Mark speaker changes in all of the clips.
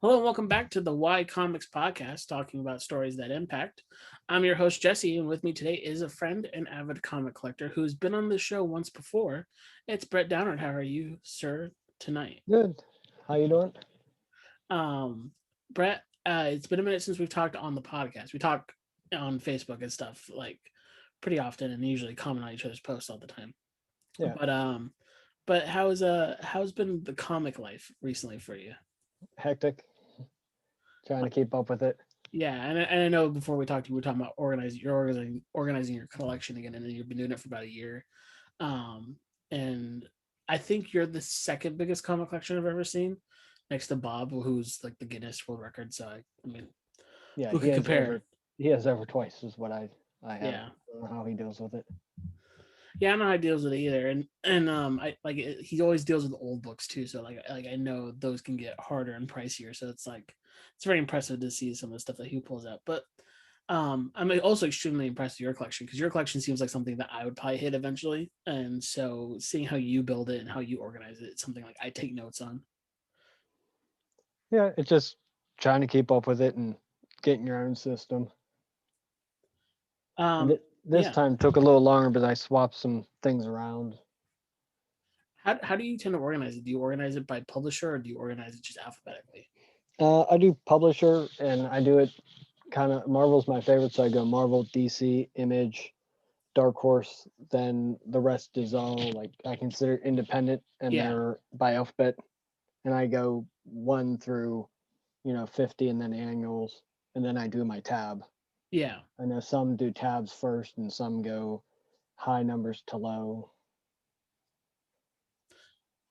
Speaker 1: Hello and welcome back to the Why Comics podcast, talking about stories that impact. I'm your host, Jesse, and with me today is a friend and avid comic collector who's been on the show once before. It's Brett Downard. How are you, sir, tonight?
Speaker 2: Good. How you doing?
Speaker 1: Um, Brett, it's been a minute since we've talked on the podcast. We talk on Facebook and stuff like pretty often and usually comment on each other's posts all the time.
Speaker 2: Yeah,
Speaker 1: But um, but how's been the comic life recently for you?
Speaker 2: hectic. Trying to keep up with it.
Speaker 1: Yeah, and I know before we talked, we were talking about organizing your collection again, and then you've been doing it for about a year. And I think you're the second biggest comic collection I've ever seen, next to Bob, who's like the Guinness World Record. So I mean,
Speaker 2: Yeah,
Speaker 1: who could compare?
Speaker 2: he has over twice is what I have.
Speaker 1: Yeah,
Speaker 2: I don't know how he deals with it.
Speaker 1: yeah, I don't know how he deals with it either, and I like he always deals with old books too. So like I know those can get harder and pricier. So it's like it's very impressive to see some of the stuff that he pulls out, but. I'm also extremely impressed with your collection because your collection seems like something that I would probably hit eventually. And so seeing how you build it and how you organize it, it's something like I take notes on.
Speaker 2: Yeah, it's just trying to keep up with it and getting your own system. And
Speaker 1: Um,
Speaker 2: this
Speaker 1: yeah.
Speaker 2: time took a little longer, but I swapped some things around.
Speaker 1: How do you tend to organize it? Do you organize it by publisher or do you organize it just alphabetically?
Speaker 2: I do publisher, and I do it kind of. Marvel's my favorite, so I go Marvel, DC, Image, Dark Horse. Then the rest is all like I consider independent, and
Speaker 1: Yeah.
Speaker 2: they're by alphabet. And I go 1 through 50 and then annuals, and then I do my tab.
Speaker 1: Yeah.
Speaker 2: I know some do tabs first and some go high numbers to low.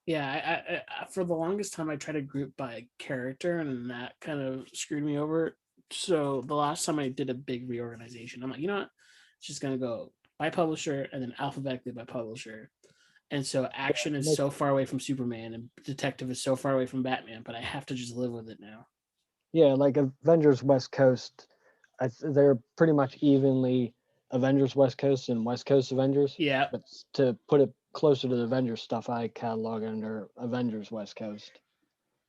Speaker 1: Yeah. For the longest time, I tried to group by character and that kind of screwed me over. So the last time I did a big reorganization, I'm like, you know what? It's just going to go by publisher and then alphabetically by publisher. And so
Speaker 2: Yeah,
Speaker 1: action is
Speaker 2: make,
Speaker 1: so far away from Superman and detective is so far away from Batman, but I have to just live with it now.
Speaker 2: yeah, like Avengers West Coast, they're pretty much evenly Avengers West Coast and West Coast Avengers.
Speaker 1: Yeah.
Speaker 2: But to put it closer to the Avengers stuff, I catalog under Avengers West Coast.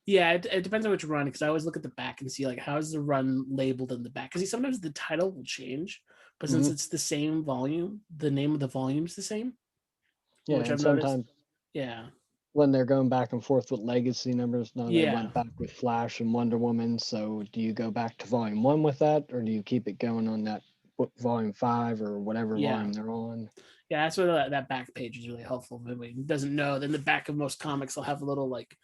Speaker 1: Yeah, it depends on which run because I always look at the back and see like how is the run labeled in the back because sometimes the title will change, but since
Speaker 2: Hmm.
Speaker 1: it's the same volume, the name of the volume's the same,
Speaker 2: Yeah,
Speaker 1: which
Speaker 2: and
Speaker 1: I've noticed.
Speaker 2: sometimes
Speaker 1: Yeah,
Speaker 2: when they're going back and forth with legacy numbers. Now they
Speaker 1: yeah,
Speaker 2: went back with Flash and Wonder Woman. So do you go back to volume one with that, or do you keep it going on that volume five or whatever
Speaker 1: yeah,
Speaker 2: volume they're on?
Speaker 1: yeah. That's where that back page is really helpful. If anybody doesn't know, then the back of most comics will have a little like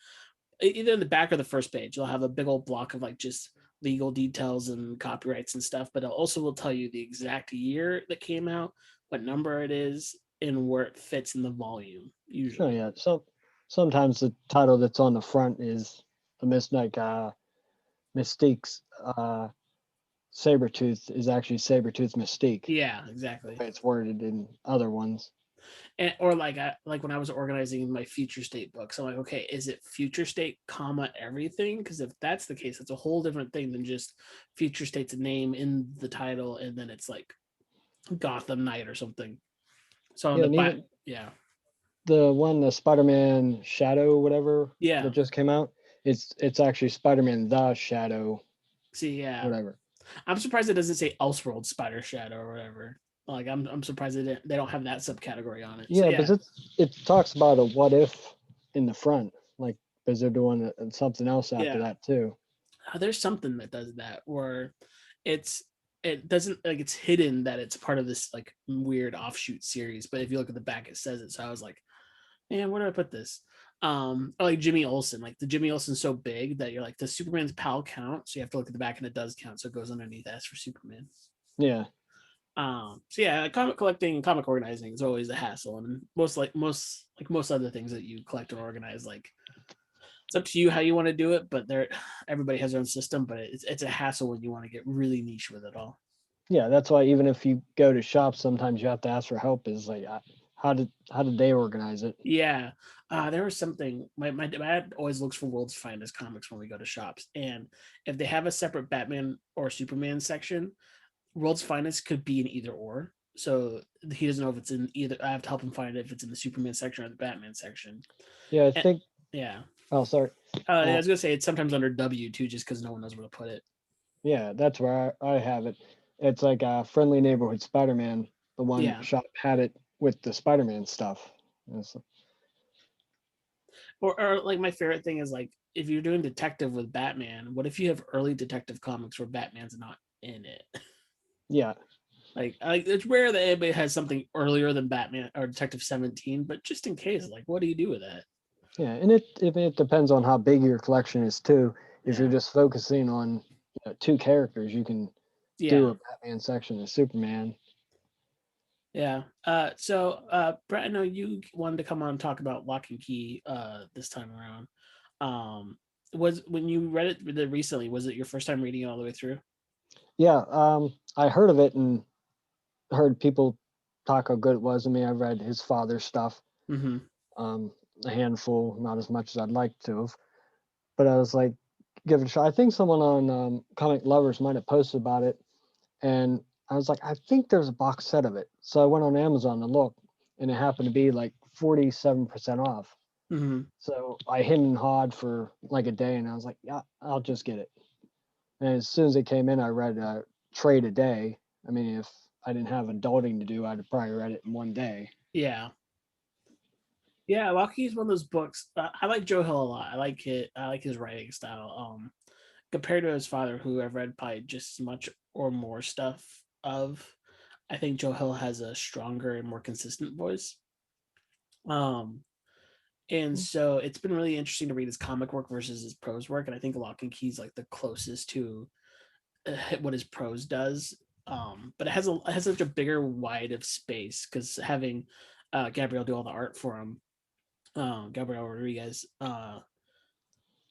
Speaker 1: either in the back or the first page, you'll have a big old block of like just legal details and copyrights and stuff, but it also will tell you the exact year that came out, what number it is, and where it fits in the volume,
Speaker 2: Oh
Speaker 1: usually.
Speaker 2: yeah. So sometimes the title that's on the front is a like Mystique's Sabretooth is actually Sabretooth Mystique.
Speaker 1: Yeah,
Speaker 2: The
Speaker 1: exactly.
Speaker 2: way it's worded in other ones.
Speaker 1: And, or like when I was organizing my future state books, I'm like, okay, is it future state, comma everything? Because if that's the case, it's a whole different thing than just future state's name in the title, and then it's like Gotham Knight or something. So on
Speaker 2: Yeah,
Speaker 1: the
Speaker 2: and
Speaker 1: back,
Speaker 2: even
Speaker 1: yeah,
Speaker 2: the Spider-Man Shadow, whatever
Speaker 1: yeah.
Speaker 2: that just came out, it's actually Spider-Man the Shadow,
Speaker 1: See, yeah,
Speaker 2: whatever.
Speaker 1: I'm surprised it doesn't say Elseworld Spider Shadow or whatever. Like I'm surprised they don't have that subcategory on it. So
Speaker 2: Yeah,
Speaker 1: yeah,
Speaker 2: but it talks about a what if in the front, like because they're doing something else after
Speaker 1: yeah.
Speaker 2: that too.
Speaker 1: There's something that does that where it's it doesn't like it's hidden that it's part of this like weird offshoot series. But if you look at the back, it says it. So I was like, man, where do I put this? Or like Jimmy Olsen, like the Jimmy Olsen's so big that you're like, does Superman's pal count? So you have to look at the back and it does count. So it goes underneath S for Superman.
Speaker 2: Yeah,
Speaker 1: So yeah, comic collecting and comic organizing is always a hassle, and most other things that you collect and organize, like it's up to you how you want to do it. But there, everybody has their own system, but it's a hassle when you want to get really niche with it all.
Speaker 2: yeah. That's why even if you go to shops, sometimes you have to ask for help. Is like, how did they organize it?
Speaker 1: Yeah, there was something. My dad always looks for World's Finest comics when we go to shops, and if they have a separate Batman or Superman section, World's Finest could be in either or. So he doesn't know if it's in either. I have to help him find it if it's in the Superman section or the Batman section.
Speaker 2: Yeah, I
Speaker 1: And,
Speaker 2: think
Speaker 1: Yeah.
Speaker 2: Oh, sorry.
Speaker 1: I was gonna say it's sometimes under W too, just because no one knows where to put it.
Speaker 2: Yeah, that's where I have it. It's like a Friendly Neighborhood Spider-Man. The one
Speaker 1: Yeah.
Speaker 2: shop had it with the Spider-Man stuff.
Speaker 1: Or like my favorite thing is like if you're doing detective with Batman, what if you have early detective comics where Batman's not in it?
Speaker 2: Yeah.
Speaker 1: Like it's rare that anybody has something earlier than Batman or Detective 17, but just in case, like what do you do with that?
Speaker 2: Yeah, and it depends on how big your collection is too. If you're
Speaker 1: Yeah.
Speaker 2: just focusing on two characters, you can do
Speaker 1: Yeah.
Speaker 2: a Batman section of Superman.
Speaker 1: Yeah. Brett, I know you wanted to come on and talk about Lock and Key this time around. Um was when you read it recently, was it your first time reading it all the way through?
Speaker 2: Yeah, I heard of it and heard people talk how good it was. I mean, I read his father's stuff,
Speaker 1: Mm-hmm.
Speaker 2: um, a handful, not as much as I'd like to have, but I was like, give it a shot. I think someone on Comic Lovers might have posted about it, and I was like, I think there's a box set of it. So I went on Amazon to look, and it happened to be like 47% off.
Speaker 1: Mm-hmm.
Speaker 2: So I hid and hawed for like a day, and I was like, yeah, I'll just get it. And as soon as it came in, I read a trade a day. I mean, if I didn't have adulting to do, I'd have probably read it in one day.
Speaker 1: Yeah. Yeah, Lucky is one of those books. I like Joe Hill a lot. I like it. I like his writing style. Compared to his father, who I've read probably just as much or more stuff of, I think Joe Hill has a stronger and more consistent voice. Um, and so it's been really interesting to read his comic work versus his prose work, and I think Lock and Key is like the closest to what his prose does. But it has such a bigger wide of space because having Gabriel do all the art for him, Gabriel Rodriguez,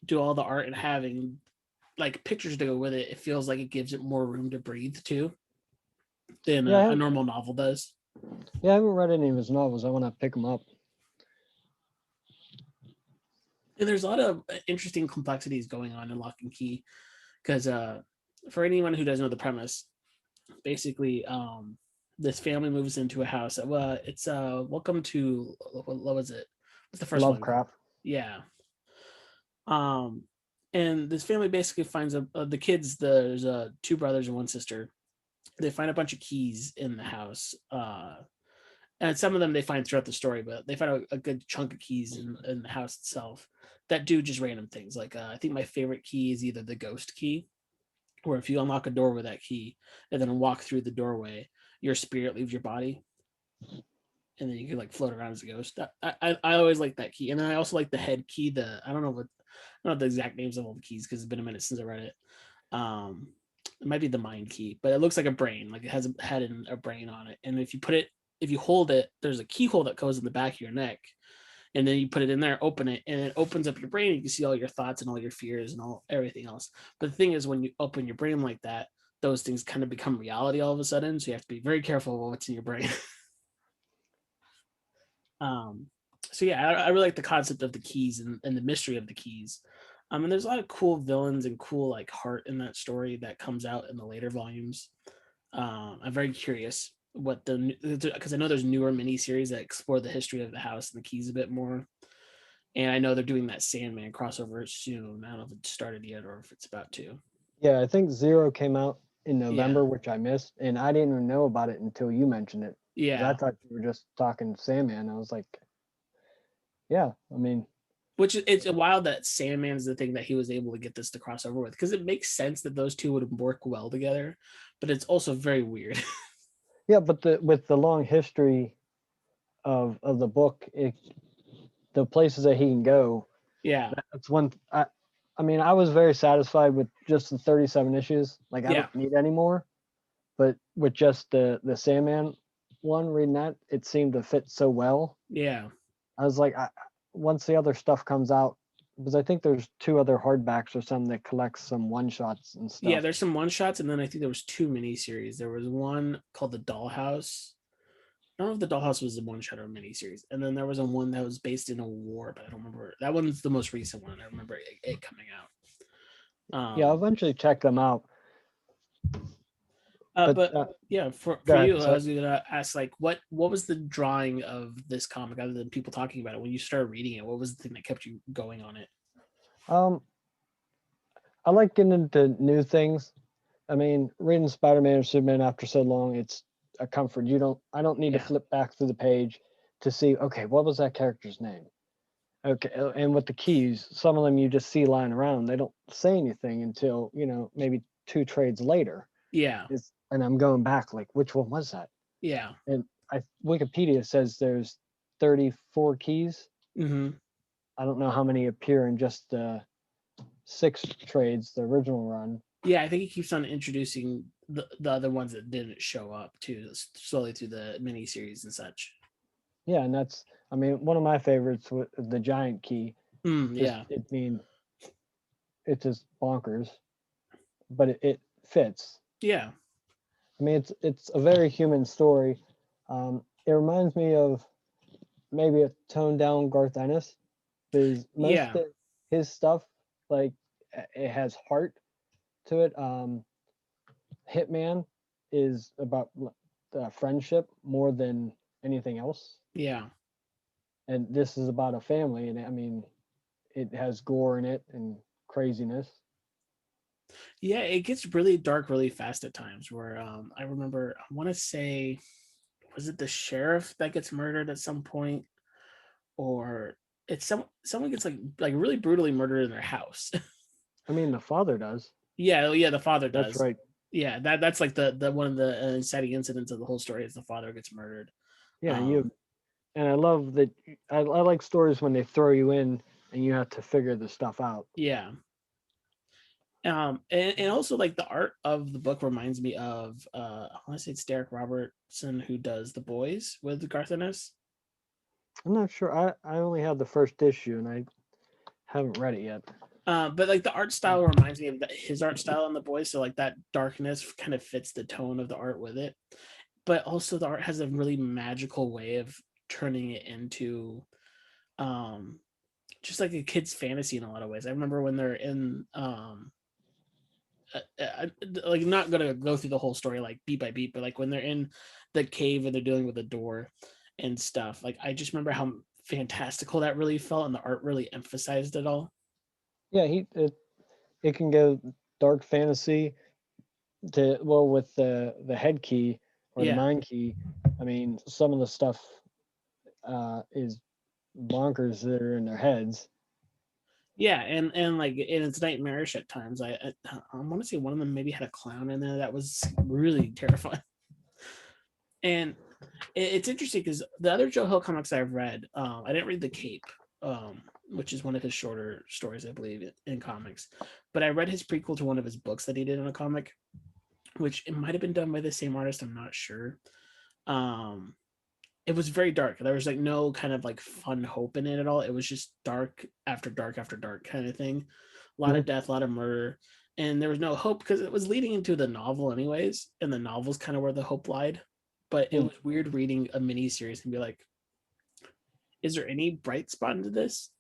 Speaker 1: do all the art and having like pictures to go with it, it feels like it gives it more room to breathe too than
Speaker 2: Yeah,
Speaker 1: a normal novel does.
Speaker 2: yeah, I haven't read any of his novels. I want to pick them up.
Speaker 1: And there's a lot of interesting complexities going on in Lock and Key because for anyone who doesn't know the premise, basically this family moves into a house. It's welcome to what was it? What's the first one?
Speaker 2: Lovecraft.
Speaker 1: Yeah. Um, and this family basically finds the kids. There's two brothers and one sister. They find a bunch of keys in the house. And some of them they find throughout the story, but they find a good chunk of keys in the house itself that do just random things. Like I think my favorite key is either the ghost key, where if you unlock a door with that key and then walk through the doorway, your spirit leaves your body, and then you can like float around as a ghost. I always like that key, and then I also like the head key. I don't know the exact names of all the keys because it's been a minute since I read it. It might be the mind key, but it looks like a brain, like it has a head and a brain on it. And if you hold it, there's a keyhole that goes in the back of your neck, and then you put it in there, open it, and it opens up your brain. And you can see all your thoughts and all your fears and everything else. But the thing is, when you open your brain like that, those things kind of become reality all of a sudden. So you have to be very careful about what's in your brain. um, so yeah, I really like the concept of the keys and the mystery of the keys. And there's a lot of cool villains and cool like heart in that story that comes out in the later volumes. I'm very curious what because I know there's newer miniseries that explore the history of the house and the keys a bit more. And I know they're doing that Sandman crossover soon. I don't know if it started yet or if it's about to.
Speaker 2: Yeah, I think Zero came out in
Speaker 1: Yeah.
Speaker 2: November, which I missed, and I didn't even know about it until you mentioned it. Because I
Speaker 1: Yeah.
Speaker 2: thought you were just talking Sandman. I was like, yeah, I mean,
Speaker 1: Which it's wild that Sandman is the thing that he was able to get this to cross over with because it makes sense that those two would work well together, but it's also very weird.
Speaker 2: yeah, but with the long history of the book, the places that he can go,
Speaker 1: Yeah.
Speaker 2: that's one. I mean, I was very satisfied with just the 37 issues. Like, I
Speaker 1: Yeah.
Speaker 2: don't need any more. But with just the Sandman one, reading that, it seemed to fit so well.
Speaker 1: Yeah.
Speaker 2: I was like, once the other stuff comes out, because I think there's two other hardbacks or something that collects some one shots and
Speaker 1: Yeah.
Speaker 2: stuff.
Speaker 1: There's some one shots, and then I think there was two miniseries. There was one called The Dollhouse. I don't know if The Dollhouse was a one shot or a miniseries. And then there was a one that was based in a war, but I don't remember. That one's the most recent one. I remember it coming out.
Speaker 2: Yeah, I'll eventually check them out.
Speaker 1: Yeah, for
Speaker 2: go ahead.
Speaker 1: you, I
Speaker 2: So,
Speaker 1: was gonna ask like what was the drawing of this comic other than people talking about it when you started reading it? What was the thing that kept you going on it?
Speaker 2: um, I like getting into new things. I mean, reading Spider-Man or Superman after so long, it's a comfort. I don't need to
Speaker 1: Yeah,
Speaker 2: flip back through the page to see, okay, what was that character's name? Okay, and with the keys, some of them you just see lying around. They don't say anything until, maybe two trades later.
Speaker 1: yeah,
Speaker 2: And I'm going back like, which one was that?
Speaker 1: yeah.
Speaker 2: And Wikipedia says there's 34 keys.
Speaker 1: Mm-hmm.
Speaker 2: I don't know how many appear in just the 6 trades, the original run.
Speaker 1: Yeah, I think he keeps on introducing the other ones that didn't show up too, slowly through the miniseries and such.
Speaker 2: Yeah, and I mean, one of my favorites with the giant key.
Speaker 1: Yeah,
Speaker 2: It's just bonkers, but it fits.
Speaker 1: yeah,
Speaker 2: I mean, it's a very human story. It reminds me of maybe a toned down Garth Ennis, because most
Speaker 1: yeah,
Speaker 2: of his stuff, like, it has heart to it. Hitman is about friendship more than anything else,
Speaker 1: yeah.
Speaker 2: and this is about a family, and I mean, it has gore in it and craziness.
Speaker 1: Yeah, it gets really dark really fast at times where I remember I want to say was it the sheriff that gets murdered at some point or it's someone gets like really brutally murdered in their house.
Speaker 2: I mean, the father does.
Speaker 1: Yeah, the father
Speaker 2: That's
Speaker 1: does.
Speaker 2: right.
Speaker 1: Yeah, that's like the one of the inciting incidents of the whole story is the father gets murdered.
Speaker 2: Yeah,
Speaker 1: Um
Speaker 2: and I love that. I like stories when they throw you in and you have to figure the stuff out.
Speaker 1: yeah. And also like the art of the book reminds me of I want to say it's Derek Robertson who does The Boys with Garth Ennis.
Speaker 2: I'm not sure. I only have the first issue and I haven't read it yet.
Speaker 1: But like the art style reminds me of his art style on The Boys, so like that darkness kind of fits the tone of the art with it. But also the art has a really magical way of turning it into um just like a kid's fantasy in a lot of ways. I remember when they're in like not gonna go through the whole story like beat by beat, but like when they're in the cave and they're dealing with the door and stuff, like I just remember how fantastical that really felt and the art really emphasized it all.
Speaker 2: Yeah, it can go dark fantasy to, well, with the head key or the
Speaker 1: Yeah,
Speaker 2: mind key. I mean, some of the stuff is bonkers that are in their heads.
Speaker 1: yeah, and like and it's nightmarish at times. I want to say one of them maybe had a clown in there that was really terrifying. And it's interesting because the other Joe Hill comics I've read, I didn't read The Cape, which is one of his shorter stories, I believe, in comics. But I read his prequel to one of his books that he did in a comic, which it might have been done by the same artist. I'm not sure. Um, it was very dark. There was like no kind of like fun hope in it at all. It was just dark after dark after dark kind of thing. A lot
Speaker 2: Mhm.
Speaker 1: of death, a lot of murder, and there was no hope because it was leading into the novel anyways, and the novel's kind of where the hope lied. But it
Speaker 2: Mm.
Speaker 1: was weird reading a mini series and be like, is there any bright spot into this?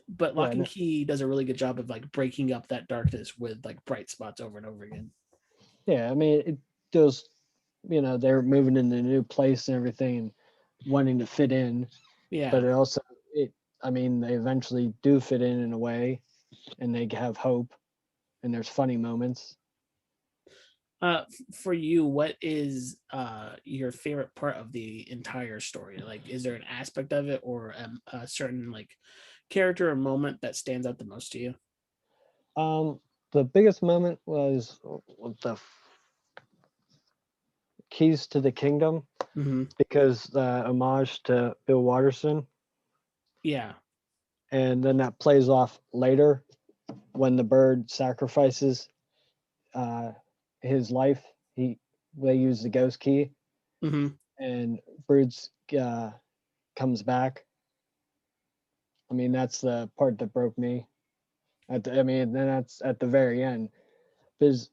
Speaker 1: But
Speaker 2: Yeah,
Speaker 1: Lock and Key does a really good job of like breaking up that darkness with like bright spots over and over again.
Speaker 2: yeah. I mean, it goes. They're moving into a new place and everything, and wanting to fit in,
Speaker 1: Yeah.
Speaker 2: but it. I mean, they eventually do fit in a way, and they have hope, and there's funny moments.
Speaker 1: For you, what is your favorite part of the entire story? Like, is there an aspect of it or a certain like character or moment that stands out the most to you?
Speaker 2: The biggest moment was the keys to the kingdom,
Speaker 1: Mm-hmm.
Speaker 2: because the homage to Bill Watterson,
Speaker 1: Yeah.
Speaker 2: and then that plays off later when the bird sacrifices uh, his life. They use the ghost key,
Speaker 1: Mm-hmm.
Speaker 2: and Bird's comes back. I mean, that's the part that broke me. I mean, then that's at the very end. Because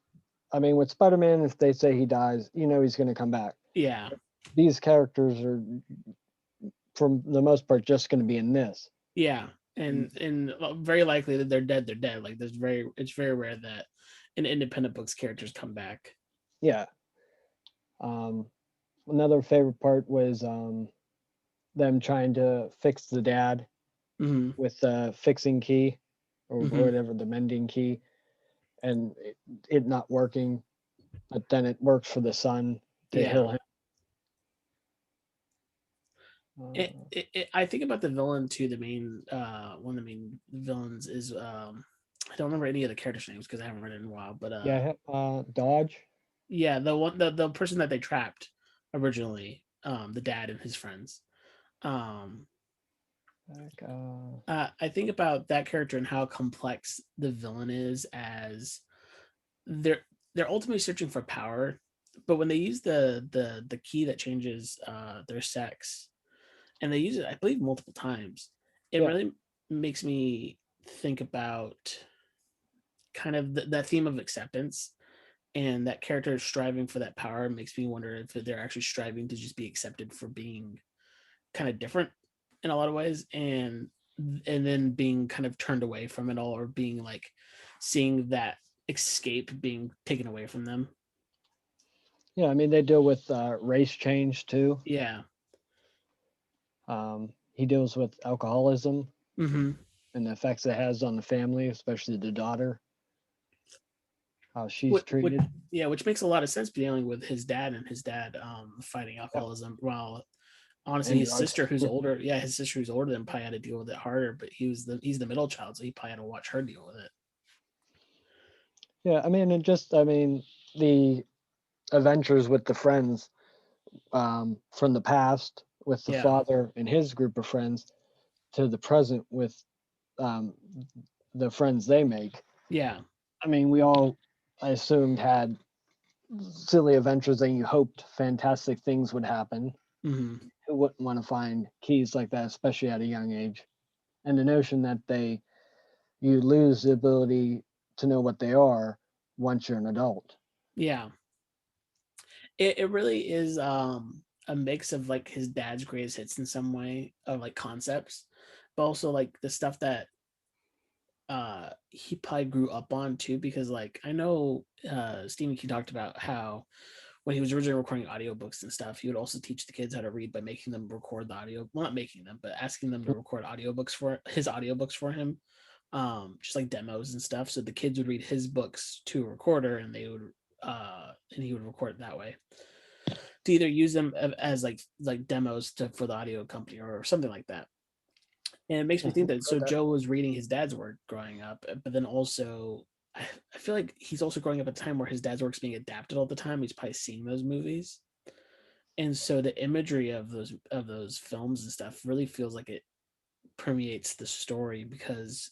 Speaker 2: I mean, with Spider-Man, if they say he dies, he's going to come back.
Speaker 1: Yeah.
Speaker 2: These characters are, for the most part, just going to be in this.
Speaker 1: Yeah. And very likely that they're dead. They're dead. Like it's very rare that in independent books characters come back.
Speaker 2: Yeah, Another favorite part was them trying to fix the dad
Speaker 1: Mm-hmm.
Speaker 2: with the fixing key or
Speaker 1: Mm-hmm.
Speaker 2: whatever, the mending key, and it not working, but then it works for the son to
Speaker 1: Yeah.
Speaker 2: heal him.
Speaker 1: I think about the villain too. The main one of the main villains is I don't remember any of the characters' names because I haven't read it in a while. But
Speaker 2: Yeah, Dodge.
Speaker 1: yeah, the person that they trapped originally, the dad and his friends. Um,
Speaker 2: Like,
Speaker 1: I think about that character and how complex the villain is, as they're they're ultimately searching for power, but when they use the key that changes their sex, and they use it, I believe, multiple times, it
Speaker 2: yeah,
Speaker 1: really makes me think about kind of that theme of acceptance, and that character striving for that power makes me wonder if they're actually striving to just be accepted for being kind of different in a lot of ways, and then being kind of turned away from it all, or being like seeing that escape being taken away from them.
Speaker 2: yeah. I mean, they deal with race change too.
Speaker 1: Yeah.
Speaker 2: He deals with alcoholism
Speaker 1: Mm-hmm.
Speaker 2: and the effects it has on the family, especially the daughter, how she's
Speaker 1: Which
Speaker 2: treated.
Speaker 1: yeah, which makes a lot of sense, dealing with his dad and his dad fighting
Speaker 2: Yep.
Speaker 1: alcoholism, while honestly
Speaker 2: And
Speaker 1: his
Speaker 2: drugs.
Speaker 1: sister who's older, yeah, his sister who's older than probably had to deal with it harder, but he's the middle child, so he probably had to watch her deal with it.
Speaker 2: Yeah, I mean, I mean, the adventures with the friends from the past with the
Speaker 1: Yeah.
Speaker 2: father and his group of friends to the present with um, the friends they make.
Speaker 1: Yeah.
Speaker 2: I mean, we all, I assumed, had silly adventures and you hoped fantastic things would happen.
Speaker 1: Mm-hmm.
Speaker 2: Who wouldn't want to find keys like that, especially at a young age? And the notion that you lose the ability to know what they are once you're an adult.
Speaker 1: Yeah. It really is a mix of like his dad's greatest hits in some way, of like concepts, but also like the stuff that he probably grew up on too, because like I know Stephen King talked about how when he was originally recording audiobooks and stuff, he would also teach the kids how to read by making them record the audio, well, not making them, but asking them to record audiobooks for him, just like demos and stuff, so the kids would read his books to a recorder, and they would and he would record it that way, to either use them as like demos for the audio company or something like that. And it makes me think that, so Joe was reading his dad's work growing up, but then also I feel like he's also growing up at a time where his dad's work's being adapted all the time. He's probably seeing those movies, and so the imagery of those films and stuff really feels like it permeates the story, because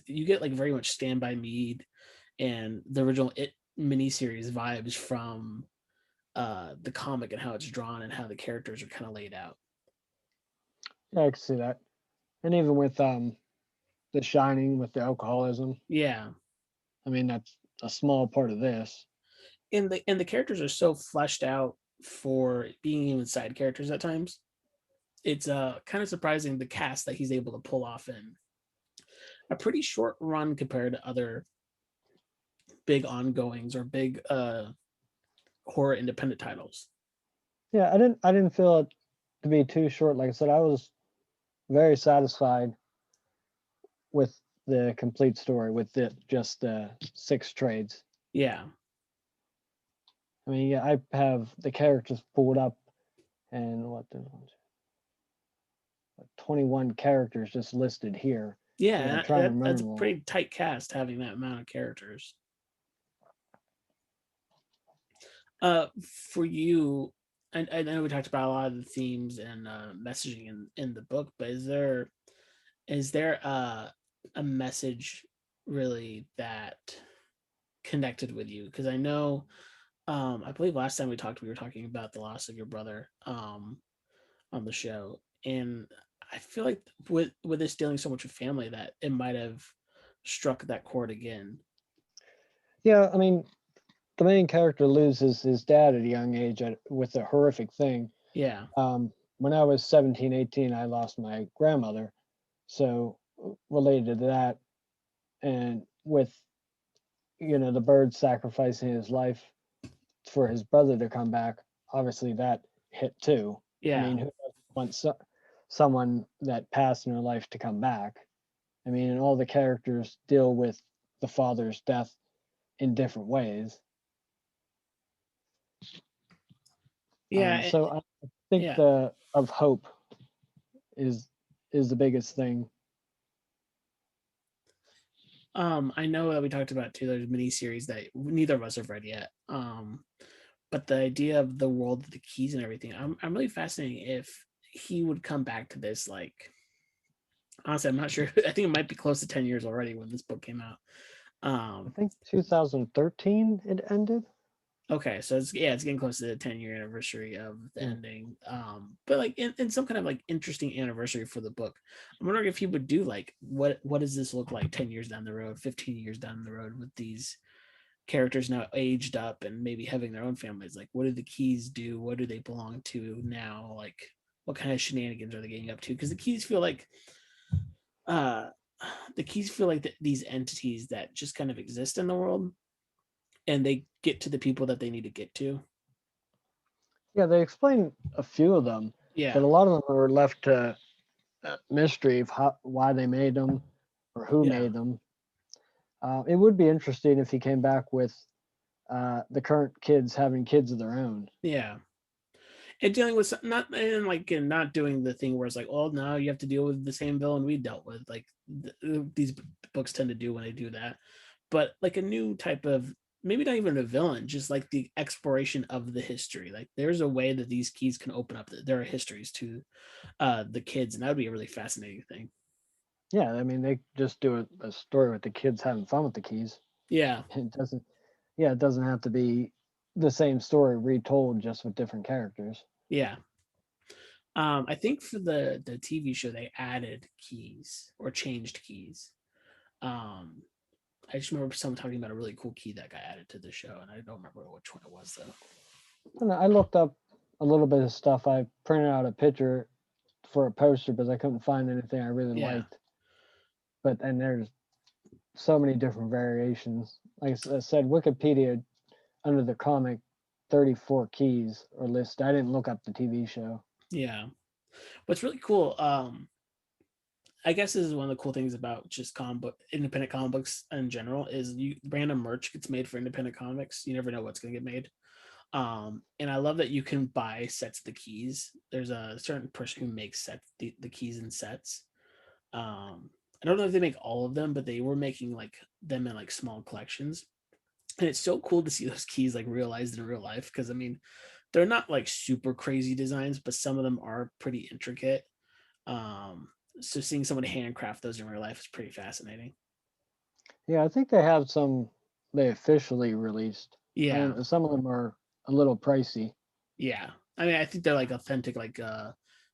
Speaker 1: you get like very much Stand by Me and the original It miniseries vibes from the comic, and how it's drawn and how the characters are kind of laid out.
Speaker 2: Yeah, I can see that. And even with The Shining with the alcoholism,
Speaker 1: Yeah,
Speaker 2: I mean that's a small part of this.
Speaker 1: and the characters are so fleshed out for being even side characters at times. It's kind of surprising the cast that he's able to pull off in a pretty short run compared to other big ongoings or big horror independent titles.
Speaker 2: Yeah, I didn't feel it to be too short. Like I said, I was very satisfied with the complete story with just the six trades.
Speaker 1: Yeah.
Speaker 2: I mean, yeah, I have the characters pulled up, and 21 characters just listed here, and I'm
Speaker 1: Yeah,
Speaker 2: trying to remember
Speaker 1: that's a
Speaker 2: them all.
Speaker 1: pretty tight cast, having that amount of characters. For you, I know we talked about a lot of the themes and messaging in the book, but is there a message really that connected with you? Because I know, I believe last time we were talking about the loss of your brother on the show, and I feel like with this dealing so much with family, that it might have struck that chord again.
Speaker 2: Yeah, I mean, the main character loses his dad at a young age with a horrific thing.
Speaker 1: Yeah.
Speaker 2: When I was 17, 18, I lost my grandmother. So related to that, and with the bird sacrificing his life for his brother to come back, obviously that hit too. I
Speaker 1: Yeah.
Speaker 2: mean, who doesn't want someone that passed in their life to come back? I mean, and all the characters deal with the father's death in different ways.
Speaker 1: Yeah.
Speaker 2: So I think
Speaker 1: Yeah.
Speaker 2: the of hope is the biggest thing.
Speaker 1: I know that we talked about too. There's mini series that neither of us have read yet. But the idea of the world of the keys and everything, I'm really fascinated if he would come back to this. Like, honestly, I'm not sure. I think it might be close to 10 years already when this book came out.
Speaker 2: I
Speaker 1: Um,
Speaker 2: think 2013 it ended.
Speaker 1: okay, so it's getting close to the 10-year anniversary of the
Speaker 2: Yeah.
Speaker 1: ending. But like in some kind of like interesting anniversary for the book. I'm wondering if he would do like what does this look like 10 years down the road, 15 years down the road with these characters now aged up and maybe having their own families. Like, what do the keys do? What do they belong to now? Like, what kind of shenanigans are they getting up to? Because uh the keys feel like these entities that just kind of exist in the world, and they get to the people that they need to get to.
Speaker 2: Yeah, they explain a few of them, but
Speaker 1: Yeah.
Speaker 2: a lot of them are left to mystery of why they made them or who
Speaker 1: Yeah.
Speaker 2: made them. It would be interesting if he came back with the current kids having kids of their own.
Speaker 1: Yeah. And dealing with and not doing the thing where it's like, oh, now you have to deal with the same villain we dealt with, like these books tend to do when they do that. But like a new type of, maybe not even a villain, just like the exploration of the history. Like there's a way that these keys can open up their histories to the kids, and that would be a really fascinating thing.
Speaker 2: Yeah, I mean they just do a story with the kids having fun with the keys.
Speaker 1: Yeah.
Speaker 2: It doesn't. Yeah, it doesn't have to be the same story retold just with different characters.
Speaker 1: Yeah. I think for the TV show they added keys or changed keys. Um, I just remember someone talking about a really cool key that got added to the show, and I don't remember which one it was though.
Speaker 2: And I looked up a little bit of stuff. I printed out a picture for a poster because I couldn't find anything I really
Speaker 1: Yeah.
Speaker 2: liked. But and there's so many different variations. Like I said, Wikipedia under the comic 34 keys or list. I didn't look up the TV show.
Speaker 1: Yeah. What's really cool, I guess this is one of the cool things about just independent comic books in general is random merch gets made for independent comics. You never know what's gonna get made. And I love that you can buy sets of the keys. There's a certain person who makes the keys in sets. I don't know if they make all of them, but they were making like them in like small collections. And it's so cool to see those keys like realized in real life, because I mean they're not like super crazy designs, but some of them are pretty intricate. Um, so seeing someone handcraft those in real life is pretty fascinating.
Speaker 2: Yeah, I think they have some they officially released. I
Speaker 1: Yeah,
Speaker 2: don't, some of them are a little pricey.
Speaker 1: yeah. I mean, I think they're like authentic, like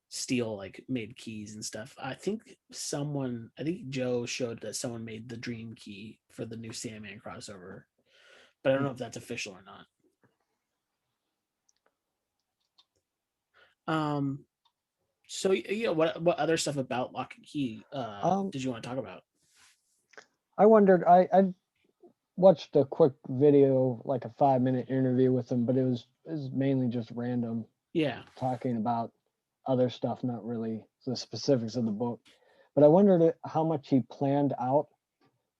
Speaker 1: steel, like made keys and stuff. I think Joe showed that someone made the Dream Key for the new Sandman crossover, but I don't know if that's official or not. Um, so yeah, what other stuff about Lock and Key
Speaker 2: Um,
Speaker 1: did you want to talk about?
Speaker 2: I wondered. I watched a quick video, like a 5 minute interview with him, but it was mainly just random
Speaker 1: Yeah,
Speaker 2: talking about other stuff, not really the specifics of the book. But I wondered how much he planned out,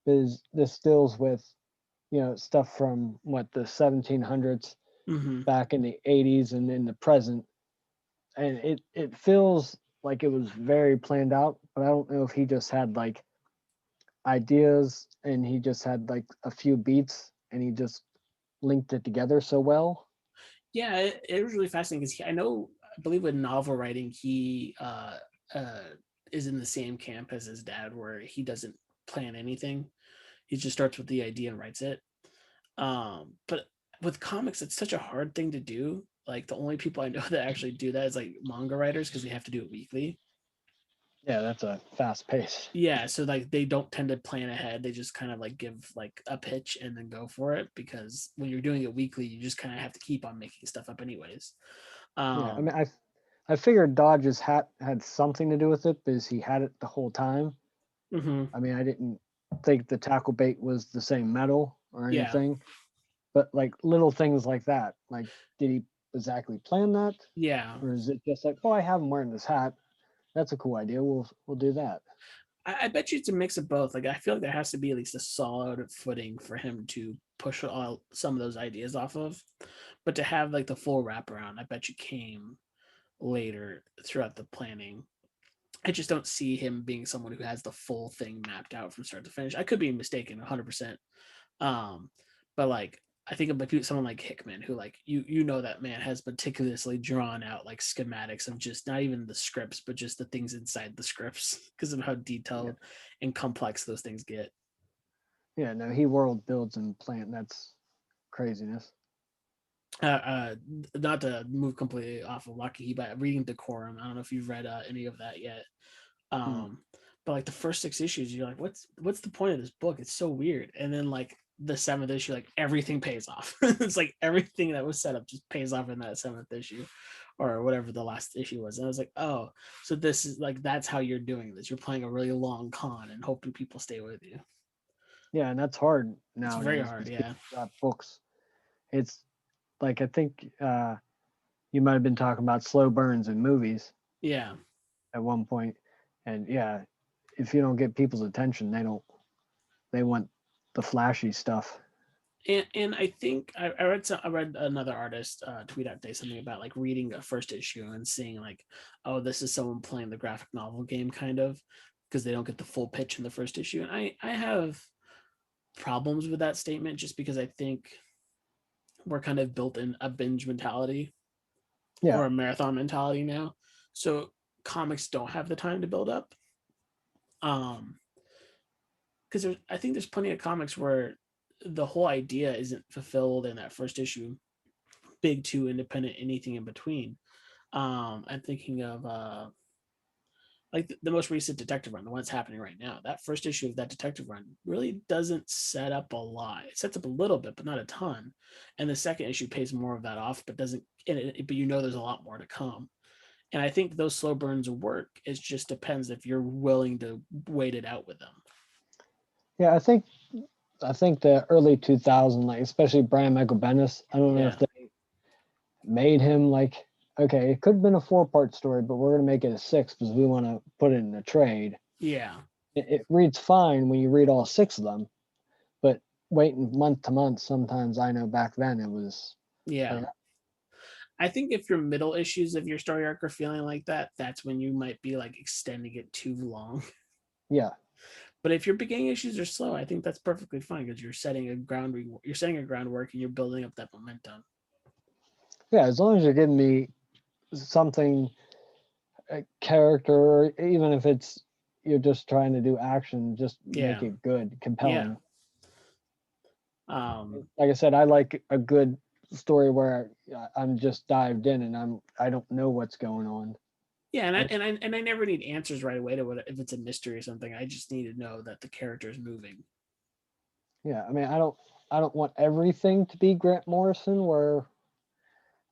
Speaker 2: because this deals with stuff from what the 1700s
Speaker 1: mm-hmm.
Speaker 2: back in the 80s and in the present, and it feels like it was very planned out. But I don't know if he just had like ideas and he just had like a few beats and he just linked it together so well.
Speaker 1: Yeah, it was really fascinating because I believe with novel writing, he uh, is in the same camp as his dad, where he doesn't plan anything. He just starts with the idea and writes it. But with comics, it's such a hard thing to do. Like the only people I know that actually do that is like manga writers, because they have to do it weekly.
Speaker 2: Yeah, that's a fast pace.
Speaker 1: Yeah, so like they don't tend to plan ahead. They just kind of like give like a pitch and then go for it, because when you're doing it weekly, you just kind of have to keep on making stuff up anyways.
Speaker 2: Yeah, I
Speaker 1: Um,
Speaker 2: mean, I figured Dodge's hat had something to do with it because he had it the whole time.
Speaker 1: mhm.
Speaker 2: I mean, I didn't think the tackle bait was the same metal or
Speaker 1: Yeah.
Speaker 2: anything, but like little things like that. Like, did he exactly plan that,
Speaker 1: Yeah.
Speaker 2: or is it just like, oh, I have him wearing this hat? That's a cool idea. We'll do that.
Speaker 1: I bet you it's a mix of both. Like I feel like there has to be at least a solid footing for him to push all some of those ideas off of. But to have like the full wraparound, I bet you came later throughout the planning. I just don't see him being someone who has the full thing mapped out from start to finish. I could be mistaken 100%. Um, but like I think of someone like Hickman, who like you know that man has meticulously drawn out like schematics of just not even the scripts, but just the things inside the scripts because of how
Speaker 2: Yeah.
Speaker 1: detailed and complex those things get.
Speaker 2: Yeah, no, he world builds and plant. That's craziness.
Speaker 1: Uh, uh, Not to move completely off of Locke and Key, but reading Decorum. I don't know if you've read any of that yet.
Speaker 2: Mm.
Speaker 1: Um, but like the first 6 issues, you're like, what's the point of this book? It's so weird. And then like the seventh issue, like everything pays off. It's like everything that was set up just pays off in that seventh issue, or whatever the last issue was. And I was like, oh, so this is like that's how you're doing this. You're playing a really long con and hoping people stay with you.
Speaker 2: Yeah, and that's hard
Speaker 1: It's very
Speaker 2: nowadays
Speaker 1: hard.
Speaker 2: because
Speaker 1: Yeah.
Speaker 2: people got books. It's like I think you might have been talking about slow burns in movies
Speaker 1: Yeah.
Speaker 2: at one point, and yeah, if you don't get people's attention, they want the flashy stuff.
Speaker 1: And I think I read another artist tweet out today something about like reading a first issue and seeing like, oh, this is someone playing the graphic novel game kind of because they don't get the full pitch in the first issue. And I have problems with that statement just because I think we're kind of built in a binge mentality
Speaker 2: Yeah,
Speaker 1: or a marathon mentality now. So comics don't have the time to build up. Um, because I think there's plenty of comics where the whole idea isn't fulfilled in that first issue, big two, independent, anything in between. I'm thinking of like the most recent detective run, the one that's happening right now. That first issue of that detective run really doesn't set up a lot. It sets up a little bit, but not a ton. And the second issue pays more of that off, but doesn't. But you know, there's a lot more to come. And I think those slow burns work. It just depends if you're willing to wait it out with them.
Speaker 2: yeah. I think the early 2000, like especially Brian Michael Bendis. I don't know if
Speaker 1: Yeah,
Speaker 2: they made him like, okay, it could have been a 4-part story, but we're gonna make it a 6 because we want to put it in a trade.
Speaker 1: yeah,
Speaker 2: It reads fine when you read all 6 of them, but waiting month to month, sometimes I know back then it was
Speaker 1: yeah.
Speaker 2: like,
Speaker 1: I think if your middle issues of your story arc are feeling like that, that's when you might be like extending it too long.
Speaker 2: yeah,
Speaker 1: But if your beginning issues are slow, I think that's perfectly fine because you're setting a groundwork and you're building up that momentum.
Speaker 2: yeah. As long as you're giving me something, a character, or even if it's you're just trying to do action, just make
Speaker 1: Yeah,
Speaker 2: it good,
Speaker 1: yeah,
Speaker 2: compelling.
Speaker 1: um,
Speaker 2: Like I said, I like a good story where I'm just dived in and I don't know what's going on.
Speaker 1: yeah. And I
Speaker 2: That's
Speaker 1: and I and I never need answers right away to what if it's a mystery or something. I just need to know that the character is moving.
Speaker 2: yeah. I mean, I don't want everything to be Grant Morrison where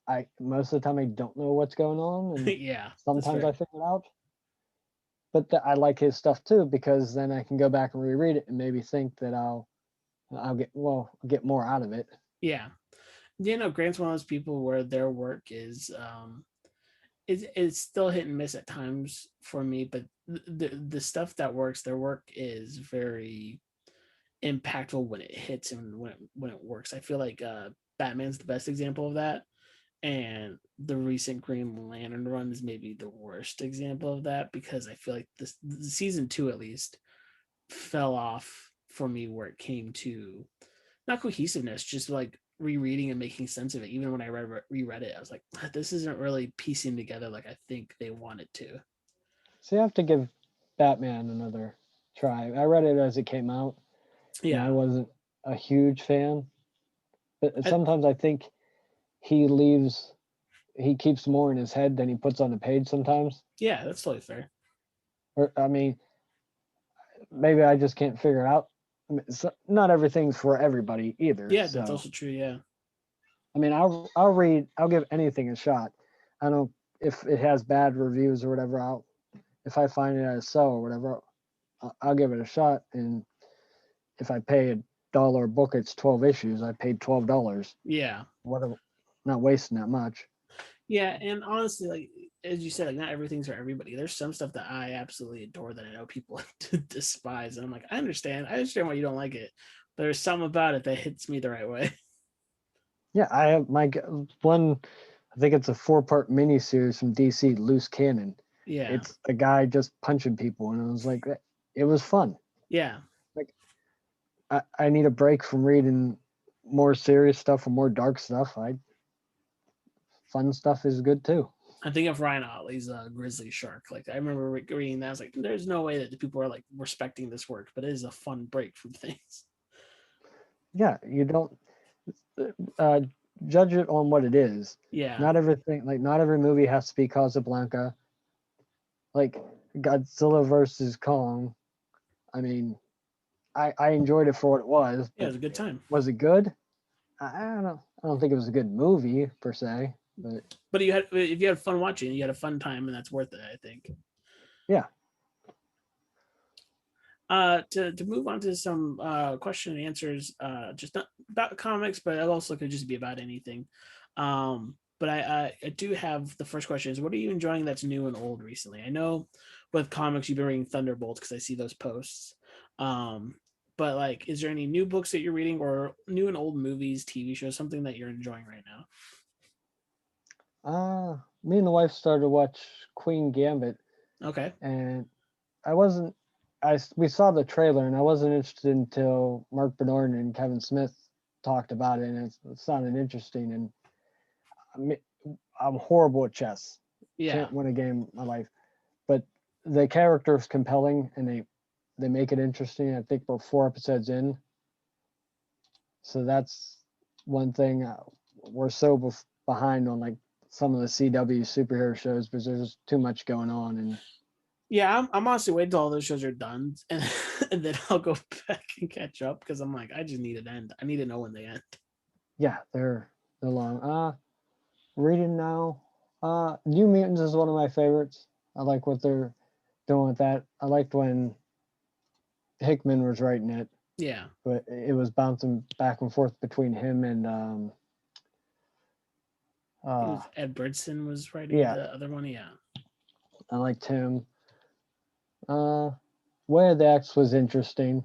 Speaker 2: I most of the time I don't know what's going on and
Speaker 1: Yeah, that's
Speaker 2: sometimes I
Speaker 1: fair.
Speaker 2: figure it out. But I like his stuff too because then I can go back and reread it and maybe think that I'll get more out of it.
Speaker 1: Yeah, Grant's one of those people where their work is still hit and miss at times for me, but the stuff that works, their work is very impactful when it hits and when it works. I feel like Batman's the best example of that, and the recent Green Lantern run is maybe the worst example of that because I feel like this the season two at least fell off for me where it came to not cohesiveness, just like rereading and making sense of it. Even when I reread it, I was like, this isn't really piecing together like I think they wanted to.
Speaker 2: So you have to give Batman another try. I read it as it came out and I
Speaker 1: Yeah,
Speaker 2: wasn't a huge fan, but
Speaker 1: I,
Speaker 2: sometimes I think he he keeps more in his head than he puts on the page sometimes.
Speaker 1: yeah, that's totally fair.
Speaker 2: Or I mean, maybe I just can't figure it out. I mean, not everything's for everybody either.
Speaker 1: Yeah, that's
Speaker 2: So
Speaker 1: also true. Yeah,
Speaker 2: I mean, I'll give anything a shot. I don't if it has bad reviews or whatever. If I find it at a sell or whatever, I'll give it a shot. And if I pay $1 a book, it's 12 issues. I paid $12.
Speaker 1: yeah.
Speaker 2: What? not wasting that much.
Speaker 1: Yeah, and honestly, like as you said, like not everything's for everybody. There's some stuff that I absolutely adore that I know people despise, and I'm like, I understand why you don't like it. There's some about it that hits me the right way.
Speaker 2: Yeah, I have one. I think it's a 4-part miniseries from DC, Loose Cannon.
Speaker 1: Yeah,
Speaker 2: It's a guy just punching people, and it was like it was fun.
Speaker 1: yeah.
Speaker 2: Like I need a break from reading more serious stuff or more dark stuff. Fun stuff is good too.
Speaker 1: I think of Ryan Otley's Grizzly Shark. Like I remember reading that. I was like, there's no way that the people are like respecting this work, but it is a fun break from things.
Speaker 2: Yeah, you don't uh, judge it on what it is.
Speaker 1: Yeah,
Speaker 2: Not everything, like not every movie has to be Casablanca. Like Godzilla versus Kong. I mean, I enjoyed it for what it was,
Speaker 1: yeah, it
Speaker 2: but
Speaker 1: was a good time.
Speaker 2: was it good? I don't know. I don't think it was a good movie per se, but
Speaker 1: But if you had fun watching, you had a fun time, and that's worth it. I think.
Speaker 2: yeah.
Speaker 1: To move on to some question and answers, just not about comics, but it also could just be about anything. But I do have the first question is, what are you enjoying that's new and old recently? I know with comics you've been reading Thunderbolts because I see those posts. But like, is there any new books that you're reading or new and old movies, TV shows, something that you're enjoying right now?
Speaker 2: Me and the wife started to watch Queen Gambit,
Speaker 1: Okay.
Speaker 2: and I wasn't. We saw the trailer, and I wasn't interested until Mark Bernard and Kevin Smith talked about it, and it sounded interesting. And I'm horrible at chess.
Speaker 1: Yeah.
Speaker 2: Can't win a game in my life, but the character is compelling, and they make it interesting. I think we're 4 episodes in, so that's one thing. We're so behind on like some of the CW superhero shows because there's too much going on. And
Speaker 1: Yeah, I'm honestly waiting till all those shows are done, and, and then I'll go back and catch up because I'm like, I just need an end. I need to know when they end.
Speaker 2: yeah, they're long. Reading now. New Mutants is one of my favorites. I like what they're doing with that. I liked when Hickman was writing it,
Speaker 1: Yeah,
Speaker 2: but it was bouncing back and forth between him and
Speaker 1: it was Ed Bridson was writing
Speaker 2: yeah,
Speaker 1: the other one. Yeah,
Speaker 2: I liked him. Way of the X was interesting.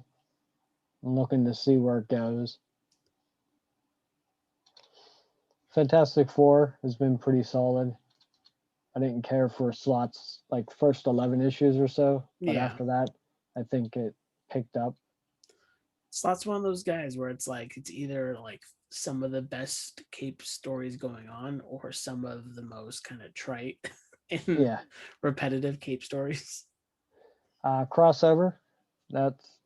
Speaker 2: I'm looking to see where it goes. Fantastic Four has been pretty solid. I didn't care for Slott's like first 11 issues or so, but
Speaker 1: yeah.
Speaker 2: after that, I think it picked up.
Speaker 1: Slott's one of those guys where it's like it's either like some of the best Cape stories going on, or some of the most kind of trite and
Speaker 2: Yeah.
Speaker 1: repetitive Cape stories.
Speaker 2: Crossover. That's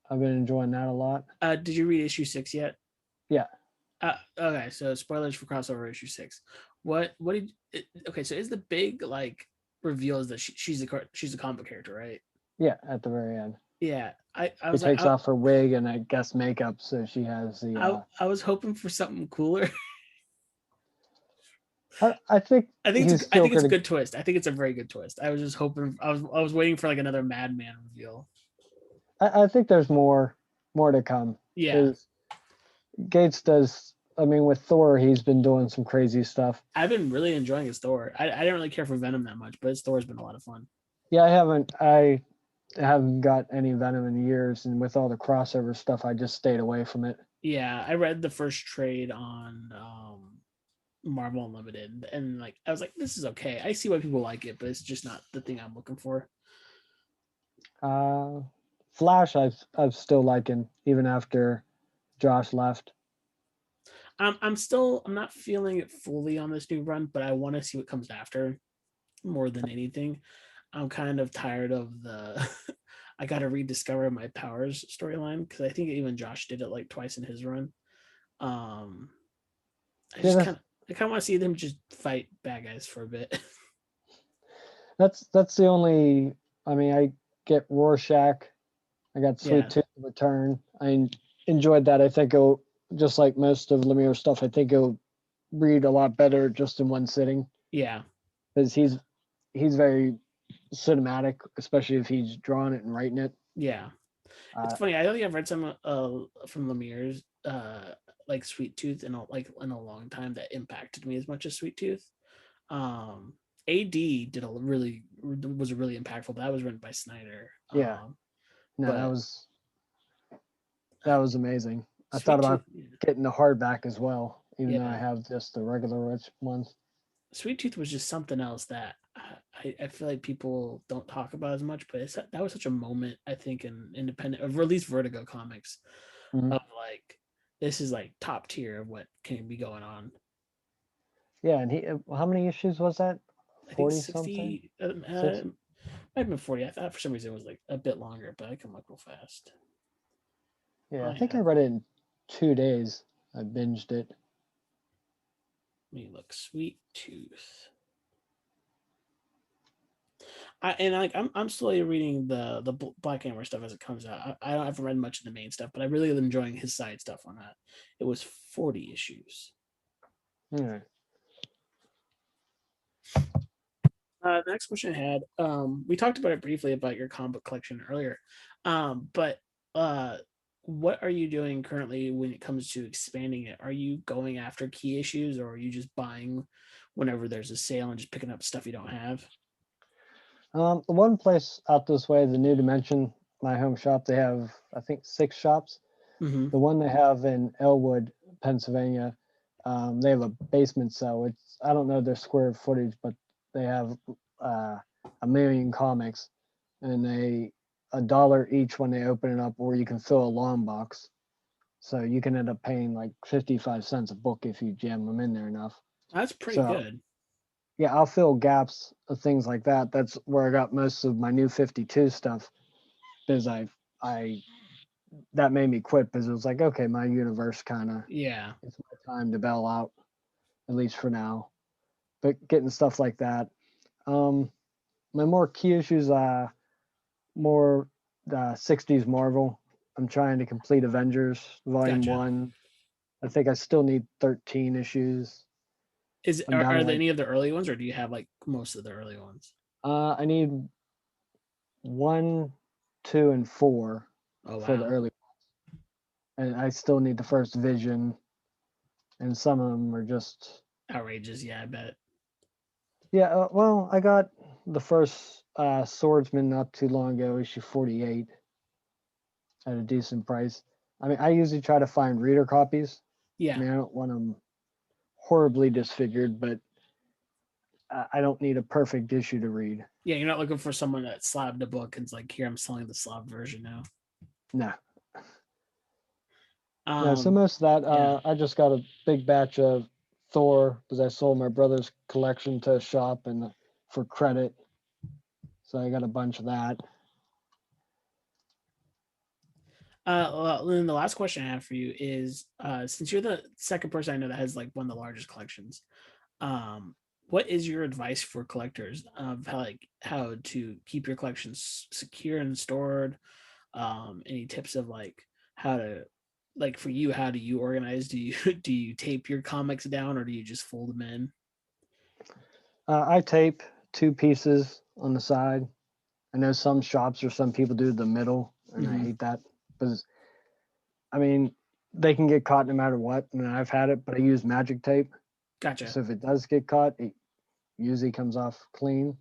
Speaker 2: I've been enjoying that a lot.
Speaker 1: Did you read issue 6 yet?
Speaker 2: Yeah.
Speaker 1: Okay, so spoilers for crossover issue 6. What did okay? So is the big like reveal is that she's a comic character, right?
Speaker 2: Yeah, at the very end.
Speaker 1: Yeah, I
Speaker 2: She
Speaker 1: was like,
Speaker 2: takes off her wig and I guess makeup, so she has the.
Speaker 1: I was hoping for something cooler.
Speaker 2: I think
Speaker 1: I think
Speaker 2: he's still
Speaker 1: it's a
Speaker 2: gonna.
Speaker 1: good twist. I think it's a very good twist. I was just hoping. I was waiting for like another Madman reveal.
Speaker 2: I think there's more to come.
Speaker 1: Yeah,
Speaker 2: Gates does. I mean, with Thor, he's been doing some crazy stuff.
Speaker 1: I've been really enjoying his Thor. I didn't really care for Venom that much, but his Thor's been a lot of fun.
Speaker 2: Yeah, I haven't got any Venom in years, and with all the crossover stuff, I just stayed away from it.
Speaker 1: Yeah, I read the first trade on Marvel Unlimited, and like I was like, this is okay. I see why people like it, but it's just not the thing I'm looking for.
Speaker 2: Flash, I've still liking even after Josh left.
Speaker 1: I'm not feeling it fully on this new run, but I want to see what comes after more than anything. I'm kind of tired of the I got to rediscover my powers storyline because I think even Josh did it like twice in his run. I just kind of want to see them just fight bad guys for a bit.
Speaker 2: That's the only. I mean, I get Rorschach. I got Sweet Tooth Return. I enjoyed that. I think it'll, just like most of Lemire's stuff, I think it'll read a lot better just in one sitting.
Speaker 1: Yeah,
Speaker 2: because he's very cinematic, especially if he's drawing it and writing it.
Speaker 1: Yeah, it's funny. I don't think I've read some from Lemire's like Sweet Tooth in a long time that impacted me as much as Sweet Tooth. AD did was really impactful, but that was written by Snyder.
Speaker 2: Yeah. No,
Speaker 1: But
Speaker 2: that was amazing. I thought
Speaker 1: Sweet Tooth,
Speaker 2: about getting the hardback as well, even though I
Speaker 1: yeah.
Speaker 2: have just the regular rich ones.
Speaker 1: Sweet Tooth was just something else that I feel like people don't talk about as much, but that was such a moment, I think, in independent, or at least Vertigo comics,
Speaker 2: Mhm.
Speaker 1: of like, this is like top tier of what can be going on.
Speaker 2: Yeah, and how many issues was that?
Speaker 1: I think
Speaker 2: 40 something?
Speaker 1: 60,
Speaker 2: Six?
Speaker 1: might have been 40. I thought for some reason it was like a bit longer, but I can look real fast.
Speaker 2: Yeah,
Speaker 1: I
Speaker 2: I think I
Speaker 1: have,
Speaker 2: read it in 2 days. I binged it.
Speaker 1: let me look, Sweet Tooth. I'm slowly reading the Black Hammer stuff as it comes out. I haven't read much of the main stuff, but I really am enjoying his side stuff on that. It was 40 issues.
Speaker 2: Yeah.
Speaker 1: The next question I had, we talked about it briefly about your comic book collection earlier, but what are you doing currently when it comes to expanding it? Are you going after key issues, or are you just buying whenever there's a sale and just picking up stuff you don't have?
Speaker 2: The one place out this way, the New Dimension, my home shop, they have, I think, 6 shops.
Speaker 1: Mm-hmm.
Speaker 2: The one they have in Elwood, Pennsylvania, they have a basement cell. I don't know their square footage, but they have a million comics, and they $1 each when they open it up, or you can fill a long box. So you can end up paying like 55 cents a book if you jam them in there enough.
Speaker 1: That's pretty
Speaker 2: So
Speaker 1: good.
Speaker 2: yeah, I'll fill gaps of things like that. That's where I got most of my new 52 stuff, because I that made me quit, because it was like, okay, my universe kind of,
Speaker 1: Yeah.
Speaker 2: it's my time to bail out, at least for now. But getting stuff like that. My more key issues, more 60s Marvel. I'm trying to complete Avengers Volume
Speaker 1: Gotcha.
Speaker 2: 1. I think I still need 13 issues. I'm down to
Speaker 1: Are there
Speaker 2: like,
Speaker 1: any of the early ones, or do you have like most of the early ones?
Speaker 2: I need 1, 2, and 4
Speaker 1: Oh
Speaker 2: for the
Speaker 1: wow.
Speaker 2: early, and I still need the first Vision, and some of them are just,
Speaker 1: Outrageous, yeah, I bet.
Speaker 2: yeah. Well, I got the first Swordsman not too long ago, issue 48, at a decent price. I mean, I usually try to find reader copies. I
Speaker 1: Yeah.
Speaker 2: mean, I don't want them horribly disfigured, but I don't need a perfect issue to read.
Speaker 1: Yeah, you're not looking for someone that slabbed a book and it's like, here, I'm selling the slab version now.
Speaker 2: No, no. So
Speaker 1: Um,
Speaker 2: most of that,
Speaker 1: yeah.
Speaker 2: I just got a big batch of Thor, because I sold my brother's collection to a shop and for credit. So I got a bunch of that.
Speaker 1: Well, then the last question I have for you is, since you're the second person I know that has like one of the largest collections, um, what is your advice for collectors of how to keep your collections secure and stored? Any tips of like how to, like for you, how do you organize? Do you do you tape your comics down, or do you just fold them in?
Speaker 2: I tape 2 pieces on the side. I know some shops or some people do the middle, and I
Speaker 1: Mm-hmm.
Speaker 2: hate that, because I mean, they can get caught no matter what. I mean, I've had it, but I use magic tape.
Speaker 1: Gotcha.
Speaker 2: So if it does get caught, it usually comes off clean.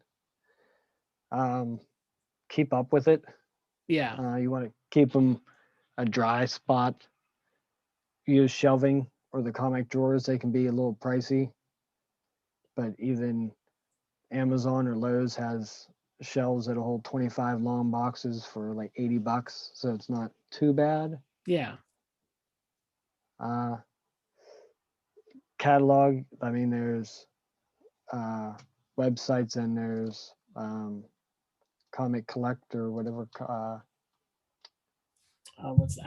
Speaker 2: Um, keep up with it.
Speaker 1: Yeah.
Speaker 2: You want to keep them a dry spot. Use shelving or the comic drawers. They can be a little pricey, but even Amazon or Lowe's has shelves that'll hold 25 long boxes for like $80, so it's not too bad.
Speaker 1: Yeah.
Speaker 2: Uh, Catalog. I mean, there's websites, and there's Comic Collector, whatever.
Speaker 1: I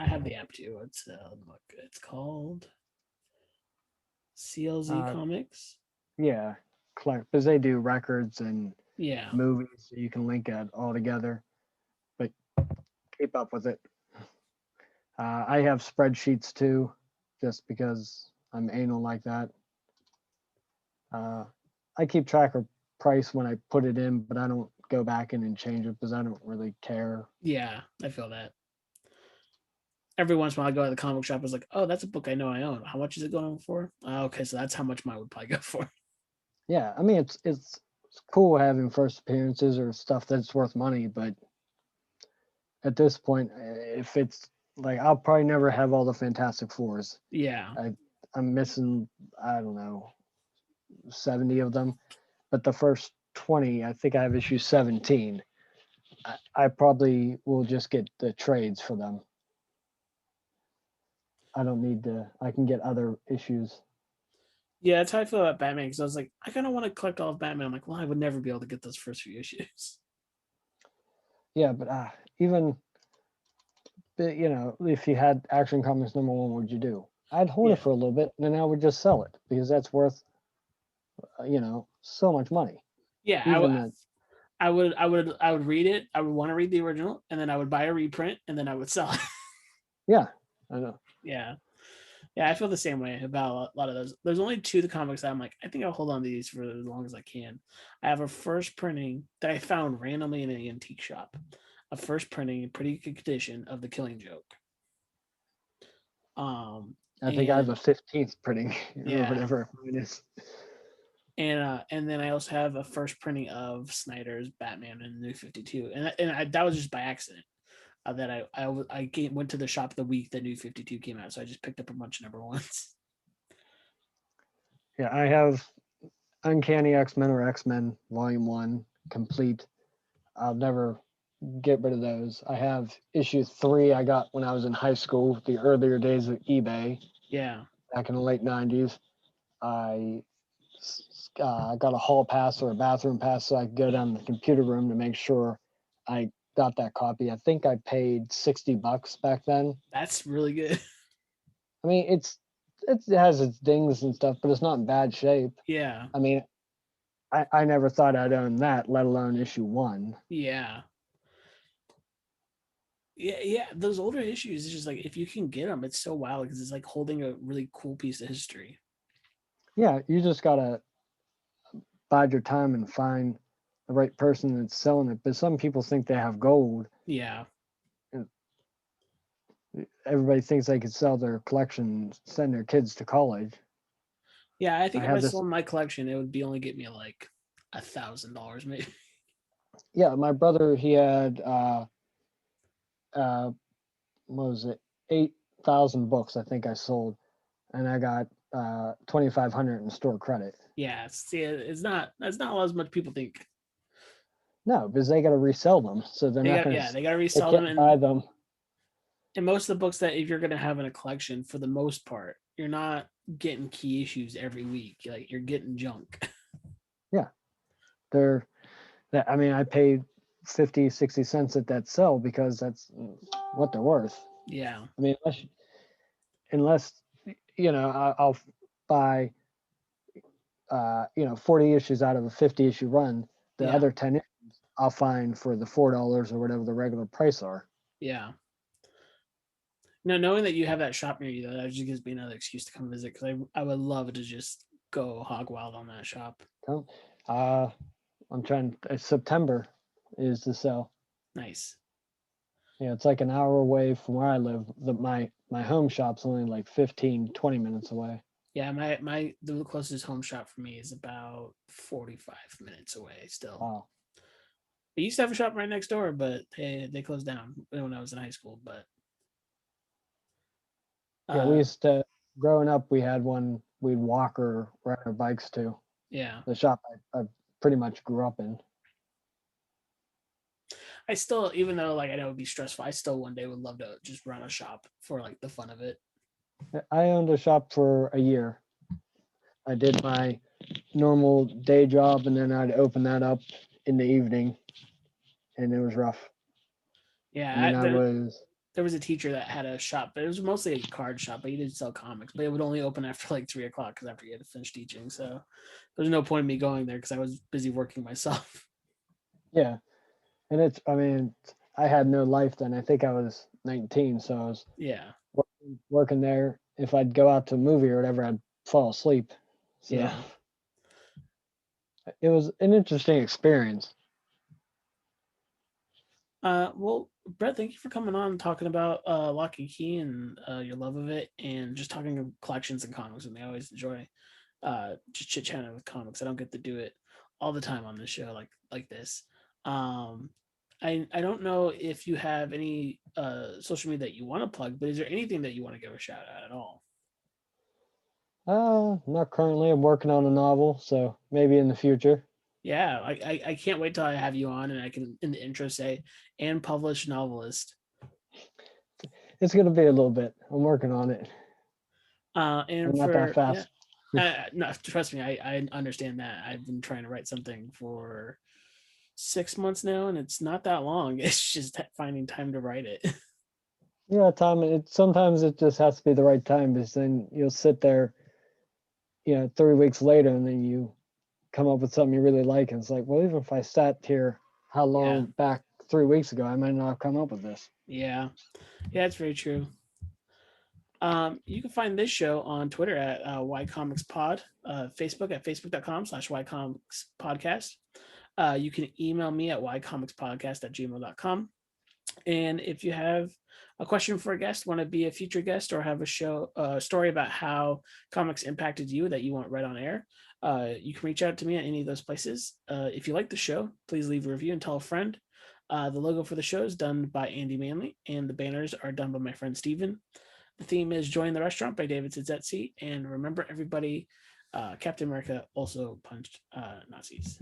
Speaker 1: have the app too. Look, it's called CLZ
Speaker 2: Uh,
Speaker 1: Comics.
Speaker 2: yeah, collect, because they do records and
Speaker 1: Yeah.
Speaker 2: movies, so you can link it all together. But keep up with it. I have spreadsheets too, just because I'm anal like that. Uh, I keep track of price when I put it in, but I don't go back in and change it, because I don't really care.
Speaker 1: Yeah, I feel that. every once in a while I go to the comic shop. I was like, oh, that's a book I know I own. How much is it going for? Okay, so that's how much mine would probably go for.
Speaker 2: Yeah, I mean it's cool having first appearances or stuff that's worth money, but at this point, if it's like I'll probably never have all the Fantastic Fours.
Speaker 1: Yeah.
Speaker 2: I'm missing, I don't know, 70 of them, but the first 20, I think I have issue 17. I probably will just get the trades for them. I don't need to. I can get other issues.
Speaker 1: Yeah, that's how I feel about Batman because I was like, I kind of want to collect all of Batman. I'm like, well, I would never be able to get those first few issues.
Speaker 2: Yeah, but even if you had Action Comics #1, what would you do? I'd hold
Speaker 1: Yeah.
Speaker 2: it for a little bit, and then I would just sell it because that's worth, so much money.
Speaker 1: Yeah, I would read it. I would want to read the original, and then I would buy a reprint, and then I would sell it.
Speaker 2: Yeah, I know.
Speaker 1: Yeah. Yeah, I feel the same way about a lot of those. There's only two of the comics that I'm like, I think I'll hold on to these for as long as I can. I have a first printing that I found randomly in an antique shop. A first printing in pretty good condition of The Killing Joke.
Speaker 2: I think I have a 15th printing or
Speaker 1: Yeah.
Speaker 2: whatever it is.
Speaker 1: And then I also have a first printing of Snyder's Batman and New 52, and that was just by accident. That I went to the shop the week the New 52 came out, so I just picked up a bunch of #1s.
Speaker 2: Yeah, I have Uncanny X-Men or X-Men Volume 1 complete. I'll never get rid of those. I have issue 3 I got when I was in high school, the earlier days of eBay.
Speaker 1: Yeah.
Speaker 2: Back in the late 90s. I got a hall pass or a bathroom pass so I could go down to the computer room to make sure I got that copy. I think I paid $60 back then.
Speaker 1: That's really good.
Speaker 2: I mean, it has its dings and stuff, but it's not in bad shape.
Speaker 1: Yeah.
Speaker 2: I mean, I never thought I'd own that, let alone issue 1.
Speaker 1: Yeah. Yeah. Those older issues, it's just like if you can get them, it's so wild because it's like holding a really cool piece of history.
Speaker 2: Yeah, you just gotta bide your time and find the right person that's selling it. But some people think they have gold.
Speaker 1: Yeah.
Speaker 2: Everybody thinks they could sell their collection, send their kids to college.
Speaker 1: Yeah, I think
Speaker 2: I
Speaker 1: if I
Speaker 2: had this.
Speaker 1: sold my collection, it would be only get me like $1,000 maybe.
Speaker 2: Yeah, my brother, he had what was it, 8,000 books I think I sold, and I got 2,500 in store credit.
Speaker 1: Yeah, see, it's not as much people think.
Speaker 2: No, because they got to resell them, so they're not going to.
Speaker 1: They got to resell
Speaker 2: They
Speaker 1: them
Speaker 2: can't buy them.
Speaker 1: And most of the books that if you're going to have in a collection, for the most part, you're not getting key issues every week. Like you're getting junk.
Speaker 2: Yeah, I mean, I paid 50, 60 cents at that sell because that's what they're worth.
Speaker 1: Yeah.
Speaker 2: I mean, unless I'll buy 40 issues out of a 50 issue run. The other 10 issues I'll find for the $4 or whatever the regular price are.
Speaker 1: Yeah. No, knowing that you have that shop near you, though, that just gives me another excuse to come visit because I would love to just go hog wild on that shop.
Speaker 2: I'm trying. September is the sale.
Speaker 1: Nice.
Speaker 2: Yeah, it's like an hour away from where I live. My home shop's only like 15, 20 minutes away.
Speaker 1: Yeah, the closest home shop for me is about 45 minutes away still.
Speaker 2: Wow.
Speaker 1: I used to have a shop right next door, but they closed down when I was in high school. But
Speaker 2: yeah, we used to, growing up, we had one we'd walk or ride our bikes to.
Speaker 1: Yeah.
Speaker 2: The shop I pretty much grew up in.
Speaker 1: I still, even though like I know it would be stressful, I still one day would love to just run a shop for like the fun of it.
Speaker 2: I owned a shop for a year. I did my normal day job and then I'd open that up in the evening, and it was rough.
Speaker 1: Yeah,
Speaker 2: I mean,
Speaker 1: there was a teacher that had a shop, but it was mostly a card shop, but he didn't sell comics, but it would only open after like 3:00 because after he had to finish teaching. So there's no point in me going there because I was busy working myself.
Speaker 2: Yeah. And I had no life then. I think I was 19, so I was working there. If I'd go out to a movie or whatever, I'd fall asleep. So
Speaker 1: yeah.
Speaker 2: It was an interesting experience.
Speaker 1: Well, Brett, thank you for coming on and talking about Lock and Key and your love of it, and just talking of collections and comics. And I always enjoy just chit chatting with comics. I don't get to do it all the time on this show like this. Um, I don't know if you have any social media that you want to plug, but is there anything that you want to give a shout out at all?
Speaker 2: Not currently. I'm working on a novel, so maybe in the future.
Speaker 1: Yeah, I can't wait till I have you on and I can in the intro say and published novelist.
Speaker 2: It's gonna be a little bit. I'm working on it. I'm
Speaker 1: And
Speaker 2: not that
Speaker 1: for yeah,
Speaker 2: fast.
Speaker 1: no, trust me, I understand that. I've been trying to write something for 6 months now, and it's not that long. It's just finding time to write it.
Speaker 2: Yeah, Tom. Sometimes it just has to be the right time, because then you'll sit there, 3 weeks later, and then you come up with something you really like, and it's like, well, even if I sat here how
Speaker 1: Yeah,
Speaker 2: long back 3 weeks ago, I might not have come up with this.
Speaker 1: yeah, yeah. It's very true. You can find this show on Twitter at Y Comics Pod, Facebook at facebook.com/Y Comics Podcast. You can email me at ycomicspodcast@gmail.com. And if you have a question for a guest, want to be a future guest, or have a show story about how comics impacted you that you want read on air, you can reach out to me at any of those places. If you like the show, please leave a review and tell a friend. The logo for the show is done by Andy Manley, and the banners are done by my friend Steven. The theme is Join the Restaurant by David Szesztay. And remember, everybody, Captain America also punched Nazis.